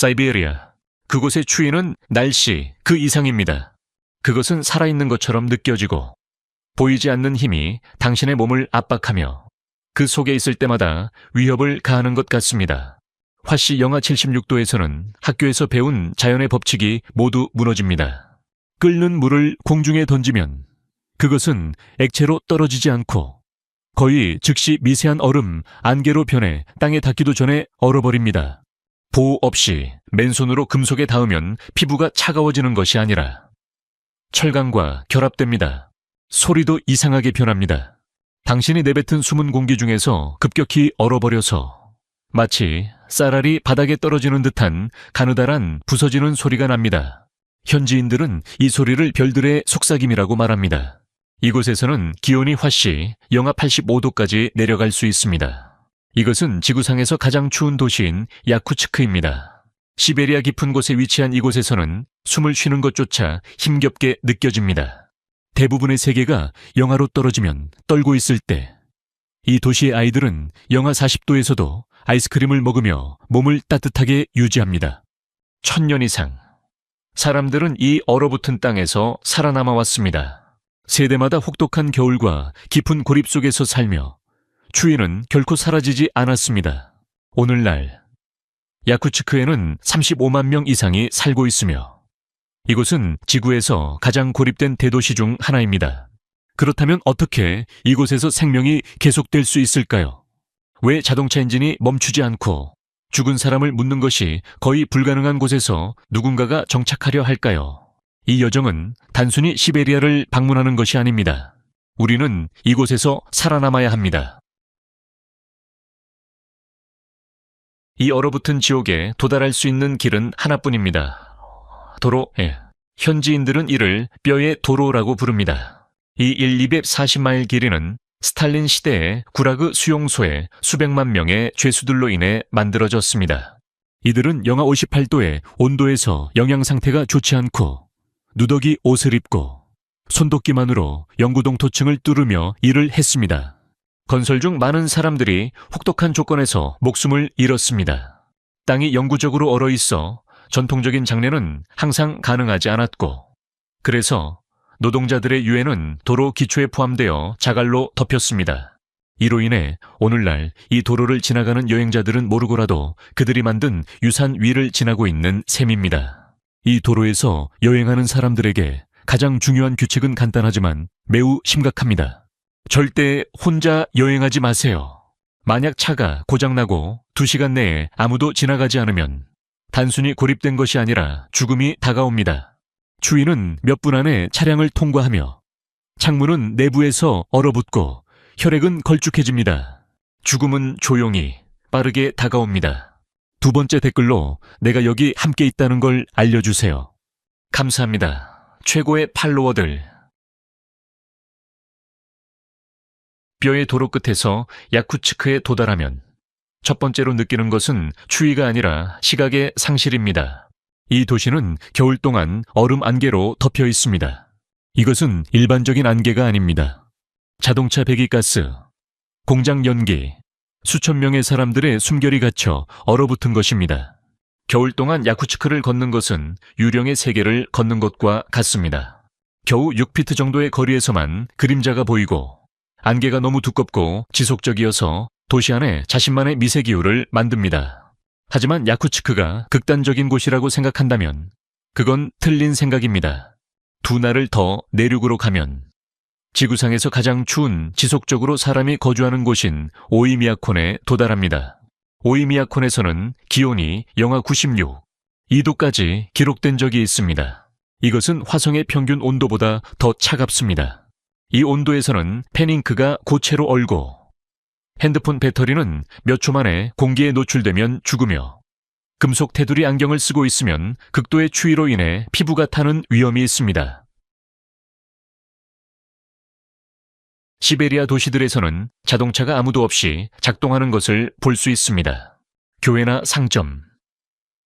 사이베리아. 그곳의 추위는 날씨 그 이상입니다. 그것은 살아있는 것처럼 느껴지고 보이지 않는 힘이 당신의 몸을 압박하며 그 속에 있을 때마다 위협을 가하는 것 같습니다. 화씨 영하 76도에서는 학교에서 배운 자연의 법칙이 모두 무너집니다. 끓는 물을 공중에 던지면 그것은 액체로 떨어지지 않고 거의 즉시 미세한 얼음, 안개로 변해 땅에 닿기도 전에 얼어버립니다. 보호 없이 맨손으로 금속에 닿으면 피부가 차가워지는 것이 아니라 철강과 결합됩니다. 소리도 이상하게 변합니다. 당신이 내뱉은 숨은 공기 중에서 급격히 얼어버려서 마치 쌀알이 바닥에 떨어지는 듯한 가느다란 부서지는 소리가 납니다. 현지인들은 이 소리를 별들의 속삭임이라고 말합니다. 이곳에서는 기온이 화씨 영하 85도까지 내려갈 수 있습니다. 이것은 지구상에서 가장 추운 도시인 야쿠츠크입니다. 시베리아 깊은 곳에 위치한 이곳에서는 숨을 쉬는 것조차 힘겹게 느껴집니다. 대부분의 세계가 영하로 떨어지면 떨고 있을 때 이 도시의 아이들은 영하 40도에서도 아이스크림을 먹으며 몸을 따뜻하게 유지합니다. 1000년 이상 사람들은 이 얼어붙은 땅에서 살아남아 왔습니다. 세대마다 혹독한 겨울과 깊은 고립 속에서 살며 추위는 결코 사라지지 않았습니다. 오늘날 야쿠츠크에는 35만 명 이상이 살고 있으며 이곳은 지구에서 가장 고립된 대도시 중 하나입니다. 그렇다면 어떻게 이곳에서 생명이 계속될 수 있을까요? 왜 자동차 엔진이 멈추지 않고 죽은 사람을 묻는 것이 거의 불가능한 곳에서 누군가가 정착하려 할까요? 이 여정은 단순히 시베리아를 방문하는 것이 아닙니다. 우리는 이곳에서 살아남아야 합니다. 이 얼어붙은 지옥에 도달할 수 있는 길은 하나뿐입니다. 도로. 현지인들은 이를 뼈의 도로라고 부릅니다. 이 240마일 길이는 스탈린 시대의 구라그 수용소의 수백만 명의 죄수들로 인해 만들어졌습니다. 이들은 영하 58도의 온도에서 영양 상태가 좋지 않고 누더기 옷을 입고 손도끼만으로 영구동토층을 뚫으며 일을 했습니다. 건설 중 많은 사람들이 혹독한 조건에서 목숨을 잃었습니다. 땅이 영구적으로 얼어있어 전통적인 장례는 항상 가능하지 않았고 그래서 노동자들의 유해는 도로 기초에 포함되어 자갈로 덮였습니다. 이로 인해 오늘날 이 도로를 지나가는 여행자들은 모르고라도 그들이 만든 유산 위를 지나고 있는 셈입니다. 이 도로에서 여행하는 사람들에게 가장 중요한 규칙은 간단하지만 매우 심각합니다. 절대 혼자 여행하지 마세요. 만약 차가 고장나고 2시간 내에 아무도 지나가지 않으면 단순히 고립된 것이 아니라 죽음이 다가옵니다. 추위는 몇 분 안에 차량을 통과하며 창문은 내부에서 얼어붙고 혈액은 걸쭉해집니다. 죽음은 조용히 빠르게 다가옵니다. 2번째 댓글로 내가 여기 함께 있다는 걸 알려주세요. 감사합니다. 최고의 팔로워들. 뼈의 도로 끝에서 야쿠츠크에 도달하면 첫 번째로 느끼는 것은 추위가 아니라 시각의 상실입니다. 이 도시는 겨울 동안 얼음 안개로 덮여 있습니다. 이것은 일반적인 안개가 아닙니다. 자동차 배기가스, 공장 연기, 수천 명의 사람들의 숨결이 갇혀 얼어붙은 것입니다. 겨울 동안 야쿠츠크를 걷는 것은 유령의 세계를 걷는 것과 같습니다. 겨우 6피트 정도의 거리에서만 그림자가 보이고 안개가 너무 두껍고 지속적이어서 도시 안에 자신만의 미세기후를 만듭니다. 하지만 야쿠츠크가 극단적인 곳이라고 생각한다면 그건 틀린 생각입니다. 2날을 더 내륙으로 가면 지구상에서 가장 추운 지속적으로 사람이 거주하는 곳인 오이미야콘에 도달합니다. 오이미야콘에서는 기온이 영하 96, 2도까지 기록된 적이 있습니다. 이것은 화성의 평균 온도보다 더 차갑습니다. 이 온도에서는 펜잉크가 고체로 얼고 핸드폰 배터리는 몇 초 만에 공기에 노출되면 죽으며 금속 테두리 안경을 쓰고 있으면 극도의 추위로 인해 피부가 타는 위험이 있습니다. 시베리아 도시들에서는 자동차가 아무도 없이 작동하는 것을 볼 수 있습니다. 교회나 상점,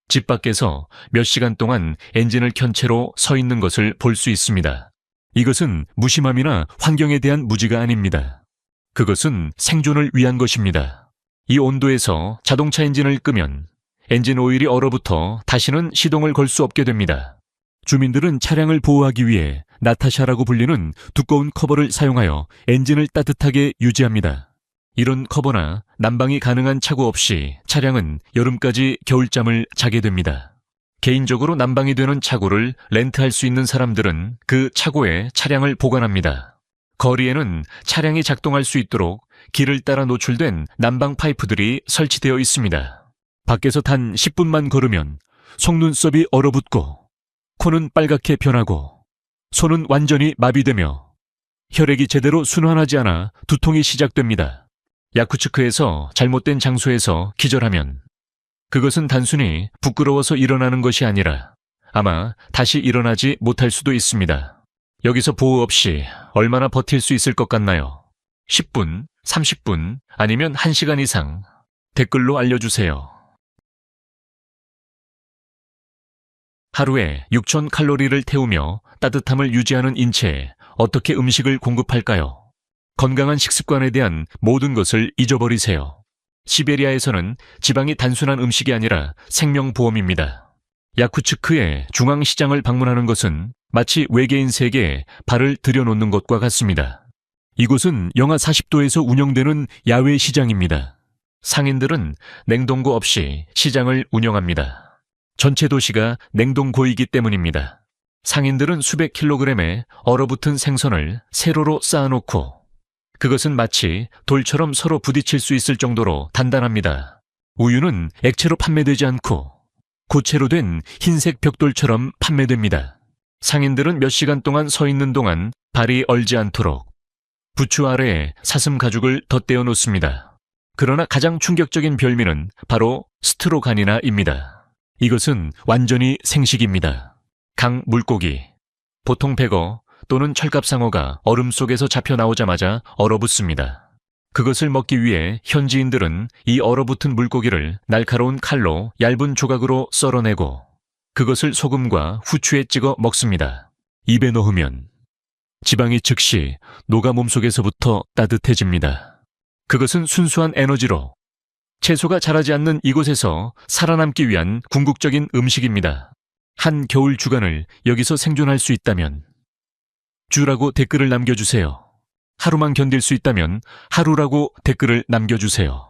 집 밖에서 몇 시간 동안 엔진을 켠 채로 서 있는 것을 볼 수 있습니다. 이것은 무심함이나 환경에 대한 무지가 아닙니다. 그것은 생존을 위한 것입니다. 이 온도에서 자동차 엔진을 끄면 엔진 오일이 얼어붙어 다시는 시동을 걸 수 없게 됩니다. 주민들은 차량을 보호하기 위해 나타샤라고 불리는 두꺼운 커버를 사용하여 엔진을 따뜻하게 유지합니다. 이런 커버나 난방이 가능한 차고 없이 차량은 여름까지 겨울잠을 자게 됩니다. 개인적으로 난방이 되는 차고를 렌트할 수 있는 사람들은 그 차고에 차량을 보관합니다. 거리에는 차량이 작동할 수 있도록 길을 따라 노출된 난방 파이프들이 설치되어 있습니다. 밖에서 단 10분만 걸으면 속눈썹이 얼어붙고 코는 빨갛게 변하고 손은 완전히 마비되며 혈액이 제대로 순환하지 않아 두통이 시작됩니다. 야쿠츠크에서 잘못된 장소에서 기절하면 그것은 단순히 부끄러워서 일어나는 것이 아니라 아마 다시 일어나지 못할 수도 있습니다. 여기서 보호 없이 얼마나 버틸 수 있을 것 같나요? 10분, 30분, 아니면 1시간 이상 댓글로 알려주세요. 하루에 6,000칼로리를 태우며 따뜻함을 유지하는 인체에 어떻게 음식을 공급할까요? 건강한 식습관에 대한 모든 것을 잊어버리세요. 시베리아에서는 지방이 단순한 음식이 아니라 생명보험입니다. 야쿠츠크의 중앙시장을 방문하는 것은 마치 외계인 세계에 발을 들여놓는 것과 같습니다. 이곳은 영하 40도에서 운영되는 야외 시장입니다. 상인들은 냉동고 없이 시장을 운영합니다. 전체 도시가 냉동고이기 때문입니다. 상인들은 수백 킬로그램의 얼어붙은 생선을 세로로 쌓아놓고 그것은 마치 돌처럼 서로 부딪힐 수 있을 정도로 단단합니다. 우유는 액체로 판매되지 않고 고체로 된 흰색 벽돌처럼 판매됩니다. 상인들은 몇 시간 동안 서 있는 동안 발이 얼지 않도록 부추 아래에 사슴 가죽을 덧대어 놓습니다. 그러나 가장 충격적인 별미는 바로 스트로가니나입니다. 이것은 완전히 생식입니다. 강 물고기, 보통 백어 또는 철갑상어가 얼음 속에서 잡혀 나오자마자 얼어붙습니다. 그것을 먹기 위해 현지인들은 이 얼어붙은 물고기를 날카로운 칼로 얇은 조각으로 썰어내고 그것을 소금과 후추에 찍어 먹습니다. 입에 넣으면 지방이 즉시 녹아 몸속에서부터 따뜻해집니다. 그것은 순수한 에너지로 채소가 자라지 않는 이곳에서 살아남기 위한 궁극적인 음식입니다. 한 겨울 주간을 여기서 생존할 수 있다면 주라고 댓글을 남겨주세요. 하루만 견딜 수 있다면 하루라고 댓글을 남겨주세요.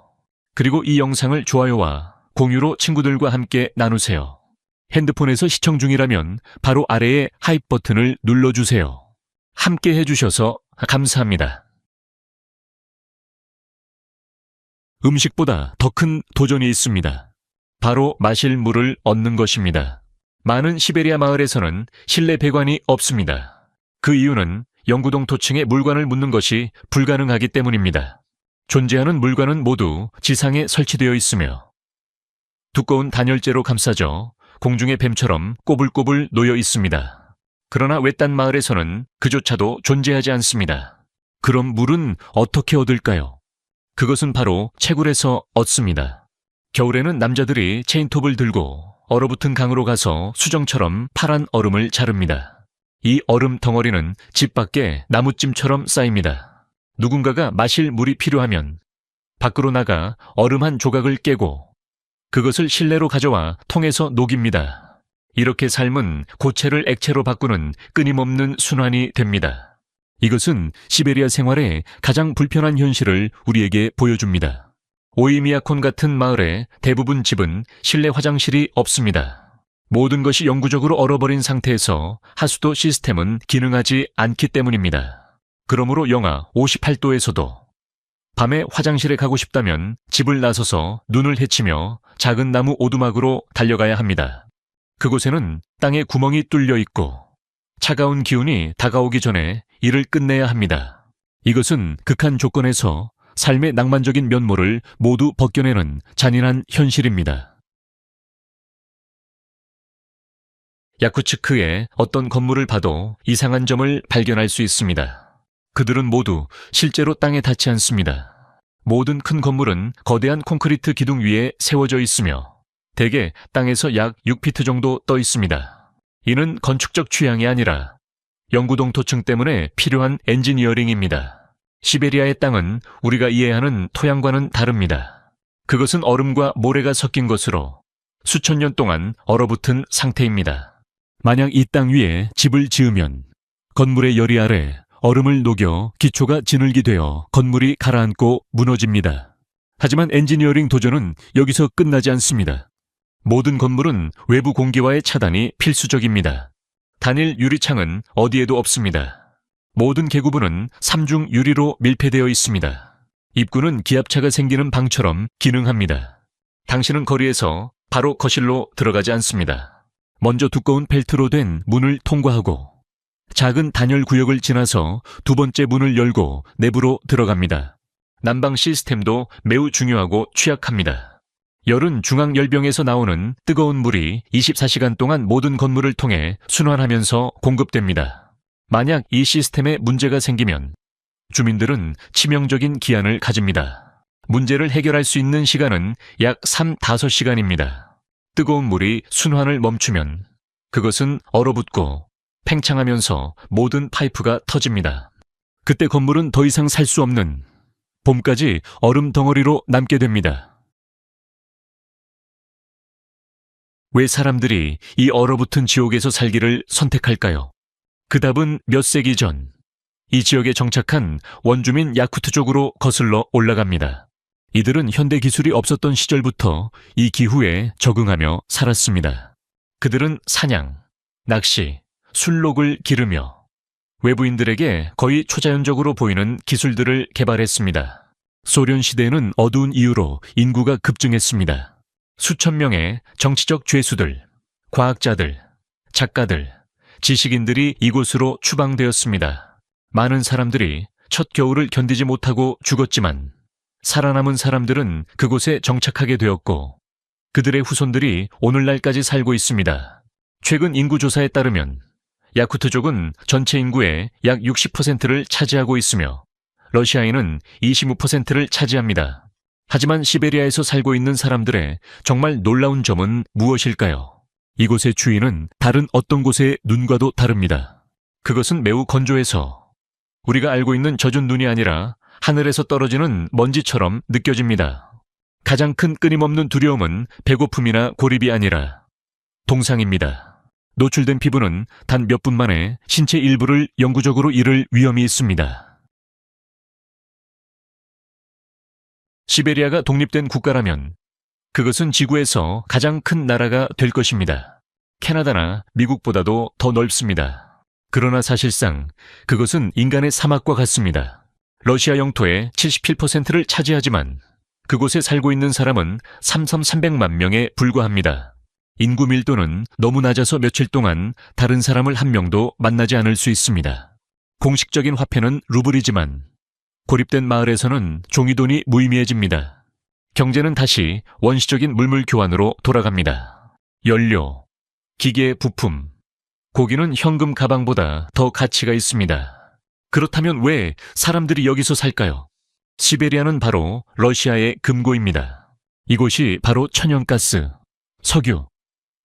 그리고 이 영상을 좋아요와 공유로 친구들과 함께 나누세요. 핸드폰에서 시청 중이라면 바로 아래에 하이프 버튼을 눌러주세요. 함께 해주셔서 감사합니다. 음식보다 더 큰 도전이 있습니다. 바로 마실 물을 얻는 것입니다. 많은 시베리아 마을에서는 실내 배관이 없습니다. 그 이유는 영구동 토층에 물관을 묻는 것이 불가능하기 때문입니다. 존재하는 물관은 모두 지상에 설치되어 있으며 두꺼운 단열재로 감싸져 공중의 뱀처럼 꼬불꼬불 놓여 있습니다. 그러나 외딴 마을에서는 그조차도 존재하지 않습니다. 그럼 물은 어떻게 얻을까요? 그것은 바로 채굴에서 얻습니다. 겨울에는 남자들이 체인톱을 들고 얼어붙은 강으로 가서 수정처럼 파란 얼음을 자릅니다. 이 얼음 덩어리는 집 밖에 나무찜처럼 쌓입니다. 누군가가 마실 물이 필요하면 밖으로 나가 얼음 한 조각을 깨고 그것을 실내로 가져와 통에서 녹입니다. 이렇게 삶은 고체를 액체로 바꾸는 끊임없는 순환이 됩니다. 이것은 시베리아 생활의 가장 불편한 현실을 우리에게 보여줍니다. 오이미야콘 같은 마을의 대부분 집은 실내 화장실이 없습니다. 모든 것이 영구적으로 얼어버린 상태에서 하수도 시스템은 기능하지 않기 때문입니다. 그러므로 영하 58도에서도 밤에 화장실에 가고 싶다면 집을 나서서 눈을 헤치며 작은 나무 오두막으로 달려가야 합니다. 그곳에는 땅에 구멍이 뚫려 있고 차가운 기운이 다가오기 전에 일을 끝내야 합니다. 이것은 극한 조건에서 삶의 낭만적인 면모를 모두 벗겨내는 잔인한 현실입니다. 야쿠츠크의 어떤 건물을 봐도 이상한 점을 발견할 수 있습니다. 그들은 모두 실제로 땅에 닿지 않습니다. 모든 큰 건물은 거대한 콘크리트 기둥 위에 세워져 있으며 대개 땅에서 약 6피트 정도 떠 있습니다. 이는 건축적 취향이 아니라 영구동 토층 때문에 필요한 엔지니어링입니다. 시베리아의 땅은 우리가 이해하는 토양과는 다릅니다. 그것은 얼음과 모래가 섞인 것으로 수천 년 동안 얼어붙은 상태입니다. 만약 이 땅 위에 집을 지으면 건물의 열이 아래 얼음을 녹여 기초가 진흙이 되어 건물이 가라앉고 무너집니다. 하지만 엔지니어링 도전은 여기서 끝나지 않습니다. 모든 건물은 외부 공기와의 차단이 필수적입니다. 단일 유리창은 어디에도 없습니다. 모든 계구부는 3중 유리로 밀폐되어 있습니다. 입구는 기압차가 생기는 방처럼 기능합니다. 당신은 거리에서 바로 거실로 들어가지 않습니다. 먼저 두꺼운 벨트로 된 문을 통과하고 작은 단열 구역을 지나서 두 번째 문을 열고 내부로 들어갑니다. 난방 시스템도 매우 중요하고 취약합니다. 열은 중앙열병에서 나오는 뜨거운 물이 24시간 동안 모든 건물을 통해 순환하면서 공급됩니다. 만약 이 시스템에 문제가 생기면 주민들은 치명적인 기한을 가집니다. 문제를 해결할 수 있는 시간은 약 3-5시간입니다. 뜨거운 물이 순환을 멈추면 그것은 얼어붙고 팽창하면서 모든 파이프가 터집니다. 그때 건물은 더 이상 살 수 없는 봄까지 얼음 덩어리로 남게 됩니다. 왜 사람들이 이 얼어붙은 지옥에서 살기를 선택할까요? 그 답은 몇 세기 전 이 지역에 정착한 원주민 야쿠트족으로 거슬러 올라갑니다. 이들은 현대 기술이 없었던 시절부터 이 기후에 적응하며 살았습니다. 그들은 사냥, 낚시, 술록을 기르며 외부인들에게 거의 초자연적으로 보이는 기술들을 개발했습니다. 소련 시대에는 어두운 이유로 인구가 급증했습니다. 수천 명의 정치적 죄수들, 과학자들, 작가들, 지식인들이 이곳으로 추방되었습니다. 많은 사람들이 첫 겨울을 견디지 못하고 죽었지만 살아남은 사람들은 그곳에 정착하게 되었고 그들의 후손들이 오늘날까지 살고 있습니다. 최근 인구조사에 따르면 야쿠트족은 전체 인구의 약 60%를 차지하고 있으며 러시아인은 25%를 차지합니다. 하지만 시베리아에서 살고 있는 사람들의 정말 놀라운 점은 무엇일까요? 이곳의 추위는 다른 어떤 곳의 눈과도 다릅니다. 그것은 매우 건조해서 우리가 알고 있는 젖은 눈이 아니라 하늘에서 떨어지는 먼지처럼 느껴집니다. 가장 큰 끊임없는 두려움은 배고픔이나 고립이 아니라 동상입니다. 노출된 피부는 단 몇 분 만에 신체 일부를 영구적으로 잃을 위험이 있습니다. 시베리아가 독립된 국가라면 그것은 지구에서 가장 큰 나라가 될 것입니다. 캐나다나 미국보다도 더 넓습니다. 그러나 사실상 그것은 인간의 사막과 같습니다. 러시아 영토의 77%를 차지하지만 그곳에 살고 있는 사람은 3,300만 명에 불과합니다. 인구 밀도는 너무 낮아서 며칠 동안 다른 사람을 한 명도 만나지 않을 수 있습니다. 공식적인 화폐는 루블이지만 고립된 마을에서는 종이돈이 무의미해집니다. 경제는 다시 원시적인 물물 교환으로 돌아갑니다. 연료, 기계 부품, 고기는 현금 가방보다 더 가치가 있습니다. 그렇다면 왜 사람들이 여기서 살까요? 시베리아는 바로 러시아의 금고입니다. 이곳이 바로 천연가스, 석유,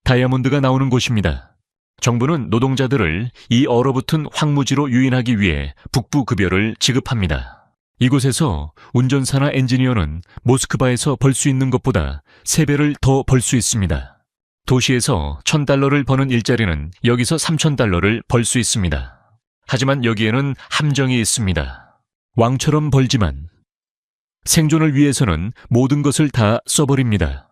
다이아몬드가 나오는 곳입니다. 정부는 노동자들을 이 얼어붙은 황무지로 유인하기 위해 북부급여를 지급합니다. 이곳에서 운전사나 엔지니어는 모스크바에서 벌 수 있는 것보다 3배를 더 벌 수 있습니다. 도시에서 $1,000를 버는 일자리는 여기서 $3,000를 벌 수 있습니다. 하지만 여기에는 함정이 있습니다. 왕처럼 벌지만 생존을 위해서는 모든 것을 다 써버립니다.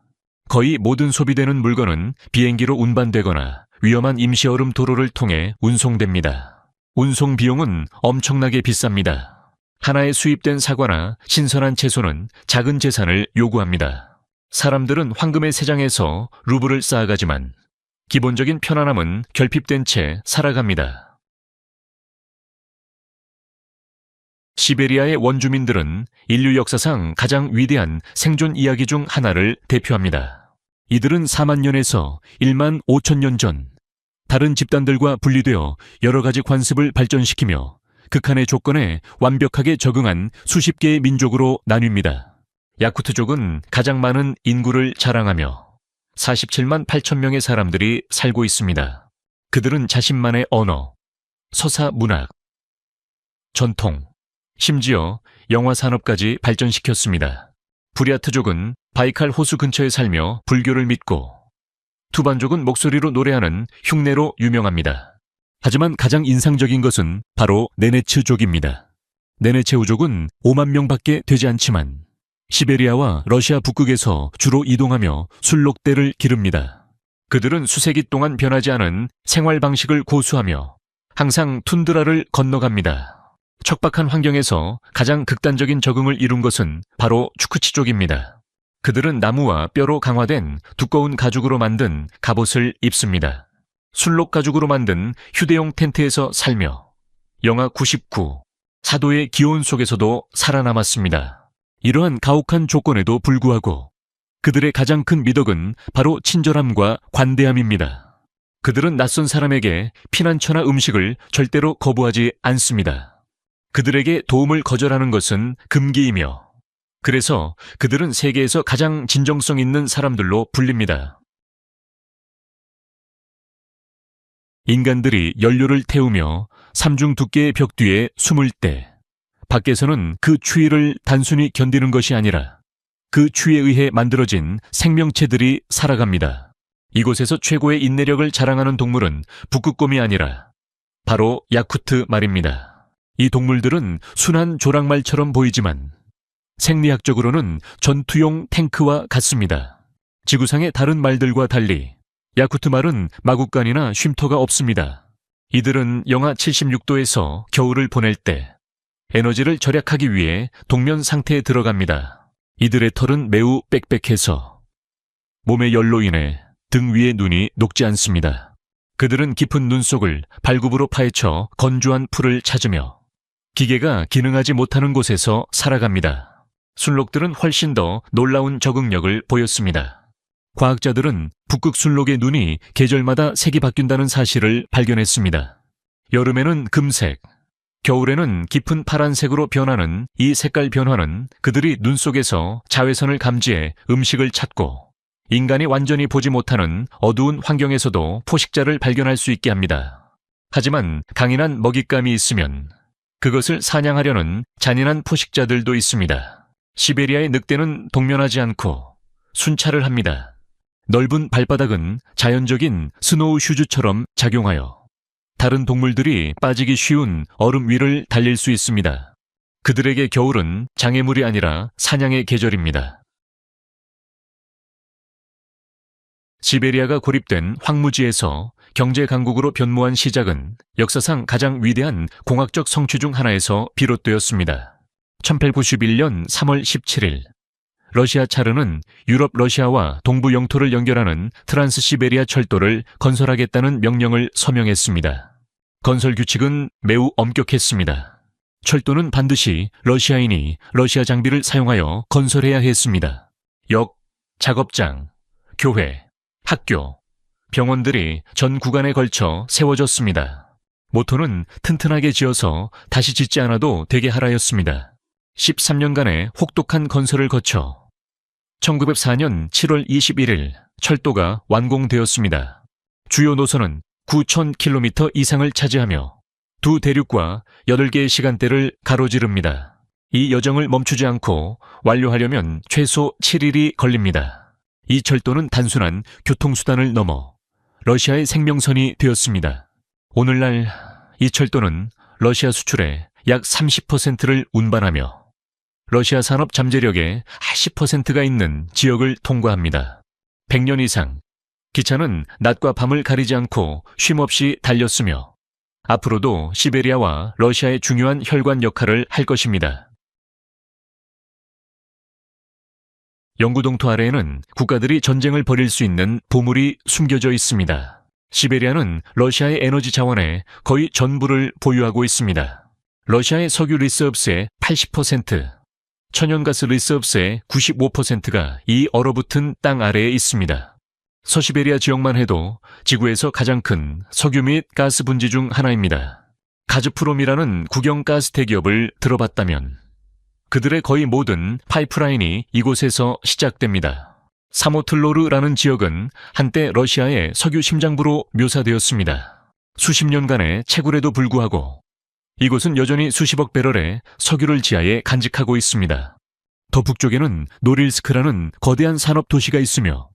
거의 모든 소비되는 물건은 비행기로 운반되거나 위험한 임시얼음 도로를 통해 운송됩니다. 운송 비용은 엄청나게 비쌉니다. 하나에 수입된 사과나 신선한 채소는 작은 재산을 요구합니다. 사람들은 황금의 세장에서 루블을 쌓아가지만 기본적인 편안함은 결핍된 채 살아갑니다. 시베리아의 원주민들은 인류 역사상 가장 위대한 생존 이야기 중 하나를 대표합니다. 이들은 4만 년에서 1만 5천 년 전 다른 집단들과 분리되어 여러 가지 관습을 발전시키며 극한의 조건에 완벽하게 적응한 수십 개의 민족으로 나뉩니다. 야쿠트족은 가장 많은 인구를 자랑하며 47만 8천 명의 사람들이 살고 있습니다. 그들은 자신만의 언어, 서사 문학, 전통, 심지어 영화 산업까지 발전시켰습니다. 부리아트족은 바이칼 호수 근처에 살며 불교를 믿고 투반족은 목소리로 노래하는 흉내로 유명합니다. 하지만 가장 인상적인 것은 바로 네네츠족입니다. 네네체우족은 5만 명밖에 되지 않지만 시베리아와 러시아 북극에서 주로 이동하며 순록대를 기릅니다. 그들은 수세기 동안 변하지 않은 생활 방식을 고수하며 항상 툰드라를 건너갑니다. 척박한 환경에서 가장 극단적인 적응을 이룬 것은 바로 추크치족입니다. 그들은 나무와 뼈로 강화된 두꺼운 가죽으로 만든 갑옷을 입습니다. 순록 가죽으로 만든 휴대용 텐트에서 살며 영하 99, 4도의 기온 속에서도 살아남았습니다. 이러한 가혹한 조건에도 불구하고 그들의 가장 큰 미덕은 바로 친절함과 관대함입니다. 그들은 낯선 사람에게 피난처나 음식을 절대로 거부하지 않습니다. 그들에게 도움을 거절하는 것은 금기이며 그래서 그들은 세계에서 가장 진정성 있는 사람들로 불립니다. 인간들이 연료를 태우며 삼중 두께의 벽 뒤에 숨을 때 밖에서는 그 추위를 단순히 견디는 것이 아니라 그 추위에 의해 만들어진 생명체들이 살아갑니다. 이곳에서 최고의 인내력을 자랑하는 동물은 북극곰이 아니라 바로 야쿠트 말입니다. 이 동물들은 순한 조랑말처럼 보이지만 생리학적으로는 전투용 탱크와 같습니다. 지구상의 다른 말들과 달리 야쿠트 말은 마구간이나 쉼터가 없습니다. 이들은 영하 76도에서 겨울을 보낼 때 에너지를 절약하기 위해 동면 상태에 들어갑니다. 이들의 털은 매우 빽빽해서 몸의 열로 인해 등 위의 눈이 녹지 않습니다. 그들은 깊은 눈 속을 발굽으로 파헤쳐 건조한 풀을 찾으며 기계가 기능하지 못하는 곳에서 살아갑니다. 순록들은 훨씬 더 놀라운 적응력을 보였습니다. 과학자들은 북극 순록의 눈이 계절마다 색이 바뀐다는 사실을 발견했습니다. 여름에는 금색, 겨울에는 깊은 파란색으로 변하는 이 색깔 변화는 그들이 눈 속에서 자외선을 감지해 음식을 찾고 인간이 완전히 보지 못하는 어두운 환경에서도 포식자를 발견할 수 있게 합니다. 하지만 강인한 먹잇감이 있으면 그것을 사냥하려는 잔인한 포식자들도 있습니다. 시베리아의 늑대는 동면하지 않고 순찰을 합니다. 넓은 발바닥은 자연적인 스노우 슈즈처럼 작용하여 다른 동물들이 빠지기 쉬운 얼음 위를 달릴 수 있습니다. 그들에게 겨울은 장애물이 아니라 사냥의 계절입니다. 시베리아가 고립된 황무지에서 경제 강국으로 변모한 시작은 역사상 가장 위대한 공학적 성취 중 하나에서 비롯되었습니다. 1891년 3월 17일 러시아 차르는 유럽 러시아와 동부 영토를 연결하는 트란스시베리아 철도를 건설하겠다는 명령을 서명했습니다. 건설 규칙은 매우 엄격했습니다. 철도는 반드시 러시아인이 러시아 장비를 사용하여 건설해야 했습니다. 역, 작업장, 교회, 학교, 병원들이 전 구간에 걸쳐 세워졌습니다. 모토는 튼튼하게 지어서 다시 짓지 않아도 되게 하라였습니다. 13년간의 혹독한 건설을 거쳐 1904년 7월 21일 철도가 완공되었습니다. 주요 노선은 9,000km 이상을 차지하며 두 대륙과 8개의 시간대를 가로지릅니다. 이 여정을 멈추지 않고 완료하려면 최소 7일이 걸립니다. 이 철도는 단순한 교통수단을 넘어 러시아의 생명선이 되었습니다. 오늘날 이 철도는 러시아 수출의 약 30%를 운반하며 러시아 산업 잠재력의 10%가 있는 지역을 통과합니다. 100년 이상 기차는 낮과 밤을 가리지 않고 쉼없이 달렸으며 앞으로도 시베리아와 러시아의 중요한 혈관 역할을 할 것입니다. 영구동토 아래에는 국가들이 전쟁을 벌일 수 있는 보물이 숨겨져 있습니다. 시베리아는 러시아의 에너지 자원의 거의 전부를 보유하고 있습니다. 러시아의 석유 리서브스의 80%, 천연가스 리서브스의 95%가 이 얼어붙은 땅 아래에 있습니다. 서시베리아 지역만 해도 지구에서 가장 큰 석유 및 가스 분지 중 하나입니다. 가즈프롬이라는 국영 가스 대기업을 들어봤다면 그들의 거의 모든 파이프라인이 이곳에서 시작됩니다. 사모틀로르라는 지역은 한때 러시아의 석유 심장부로 묘사되었습니다. 수십 년간의 채굴에도 불구하고 이곳은 여전히 수십억 배럴의 석유를 지하에 간직하고 있습니다. 더 북쪽에는 노릴스크라는 거대한 산업 도시가 있으며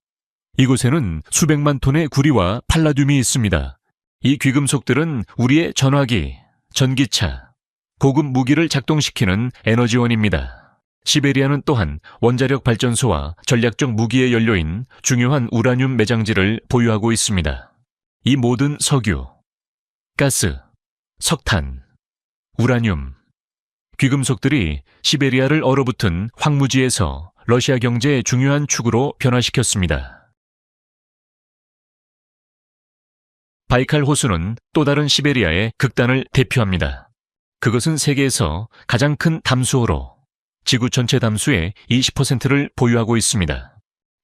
이곳에는 수백만 톤의 구리와 팔라듐이 있습니다. 이 귀금속들은 우리의 전화기, 전기차, 고급 무기를 작동시키는 에너지원입니다. 시베리아는 또한 원자력 발전소와 전략적 무기의 연료인 중요한 우라늄 매장지를 보유하고 있습니다. 이 모든 석유, 가스, 석탄, 우라늄, 귀금속들이 시베리아를 얼어붙은 황무지에서 러시아 경제의 중요한 축으로 변화시켰습니다. 바이칼 호수는 또 다른 시베리아의 극단을 대표합니다. 그것은 세계에서 가장 큰 담수호로 지구 전체 담수의 20%를 보유하고 있습니다.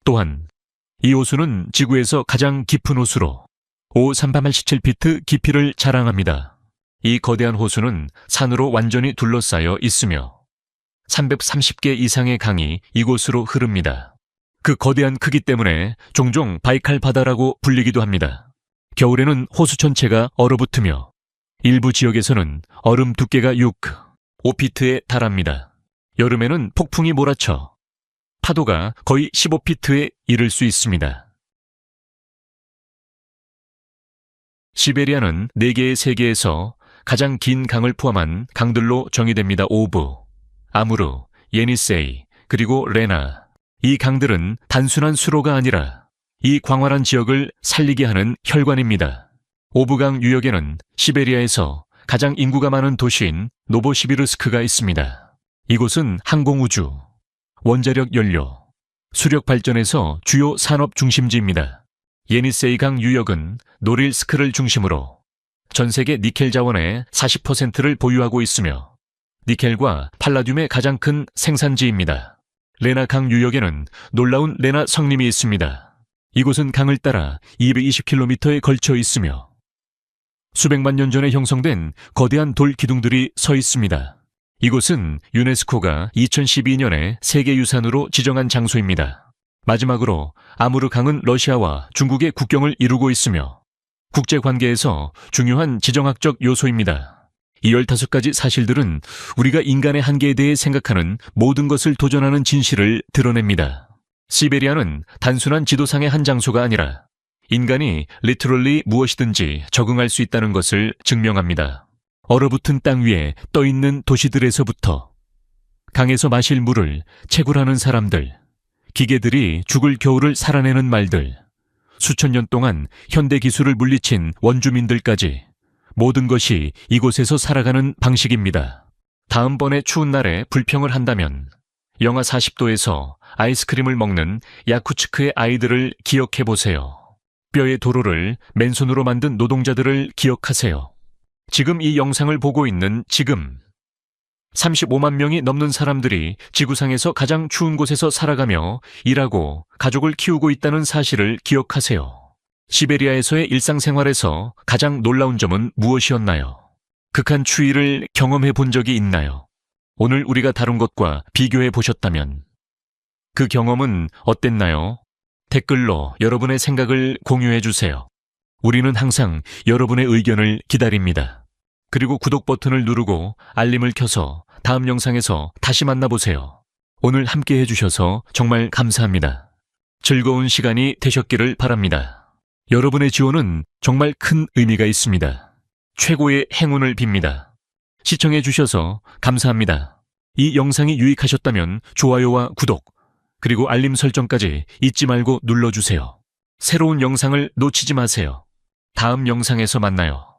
또한 이 호수는 지구에서 가장 깊은 호수로 5,387피트 깊이를 자랑합니다. 이 거대한 호수는 산으로 완전히 둘러싸여 있으며 330개 이상의 강이 이곳으로 흐릅니다. 그 거대한 크기 때문에 종종 바이칼 바다라고 불리기도 합니다. 겨울에는 호수 전체가 얼어붙으며 일부 지역에서는 얼음 두께가 5피트에 달합니다. 여름에는 폭풍이 몰아쳐 파도가 거의 15피트에 이를 수 있습니다. 시베리아는 4개의 세계에서 가장 긴 강을 포함한 강들로 정의됩니다. 오브, 아무르, 예니세이, 그리고 레나. 이 강들은 단순한 수로가 아니라 이 광활한 지역을 살리게 하는 혈관입니다. 오브강 유역에는 시베리아에서 가장 인구가 많은 도시인 노보시비르스크가 있습니다. 이곳은 항공우주, 원자력 연료, 수력 발전에서 주요 산업 중심지입니다. 예니세이 강 유역은 노릴스크를 중심으로 전 세계 니켈 자원의 40%를 보유하고 있으며 니켈과 팔라듐의 가장 큰 생산지입니다. 레나 강 유역에는 놀라운 레나 성림이 있습니다. 이곳은 강을 따라 220km에 걸쳐 있으며 수백만 년 전에 형성된 거대한 돌 기둥들이 서 있습니다. 이곳은 유네스코가 2012년에 세계유산으로 지정한 장소입니다. 마지막으로 아무르 강은 러시아와 중국의 국경을 이루고 있으며 국제관계에서 중요한 지정학적 요소입니다. 이 15가지 사실들은 우리가 인간의 한계에 대해 생각하는 모든 것을 도전하는 진실을 드러냅니다. 시베리아는 단순한 지도상의 한 장소가 아니라 인간이 리터럴리 무엇이든지 적응할 수 있다는 것을 증명합니다. 얼어붙은 땅 위에 떠있는 도시들에서부터 강에서 마실 물을 채굴하는 사람들, 기계들이 죽을 겨울을 살아내는 말들, 수천 년 동안 현대 기술을 물리친 원주민들까지 모든 것이 이곳에서 살아가는 방식입니다. 다음번에 추운 날에 불평을 한다면 영하 40도에서 아이스크림을 먹는 야쿠츠크의 아이들을 기억해보세요. 뼈의 도로를 맨손으로 만든 노동자들을 기억하세요. 지금 이 영상을 보고 있는 지금 35만 명이 넘는 사람들이 지구상에서 가장 추운 곳에서 살아가며 일하고 가족을 키우고 있다는 사실을 기억하세요. 시베리아에서의 일상생활에서 가장 놀라운 점은 무엇이었나요? 극한 추위를 경험해 본 적이 있나요? 오늘 우리가 다룬 것과 비교해 보셨다면 그 경험은 어땠나요? 댓글로 여러분의 생각을 공유해 주세요. 우리는 항상 여러분의 의견을 기다립니다. 그리고 구독 버튼을 누르고 알림을 켜서 다음 영상에서 다시 만나보세요. 오늘 함께 해주셔서 정말 감사합니다. 즐거운 시간이 되셨기를 바랍니다. 여러분의 지원은 정말 큰 의미가 있습니다. 최고의 행운을 빕니다. 시청해 주셔서 감사합니다. 이 영상이 유익하셨다면 좋아요와 구독, 그리고 알림 설정까지 잊지 말고 눌러주세요. 새로운 영상을 놓치지 마세요. 다음 영상에서 만나요.